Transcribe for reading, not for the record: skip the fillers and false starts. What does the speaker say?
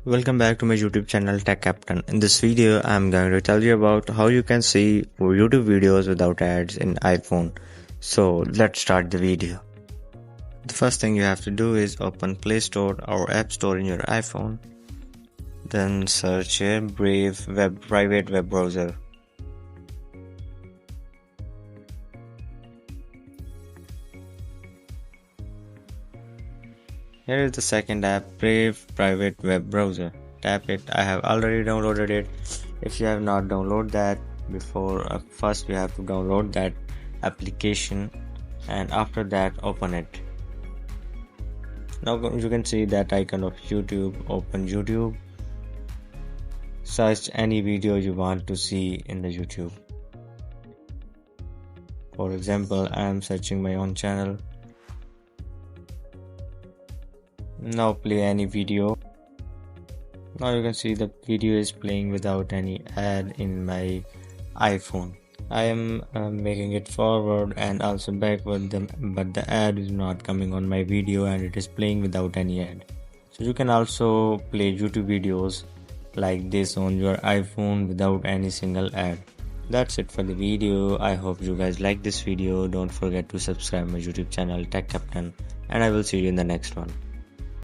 Welcome back to my YouTube channel Tech Captain. In this video, I'm going to tell you about how you can see YouTube videos without ads in iPhone. So let's start the video. The first thing you have to do is open Play Store or App Store in your iPhone. Then search here Brave Private Web Browser. Here is the second app, Brave Private Web Browser. Tap it. I have already downloaded it. If you have not downloaded that before, first you have to download that application and after that open it. Now you can see that icon of YouTube. Open YouTube. Search any video you want to see in the YouTube. For example, I am searching my own channel. Now play any video. Now you can see the video is playing without any ad in my iPhone. I am making it forward and also backward, but the ad is not coming on my video and it is playing without any ad. So you can also play YouTube videos like this on your iPhone without any single ad. That's it for the video. I hope you guys like this video. Don't forget to subscribe my YouTube channel Tech Captain, and I will see you in the next one.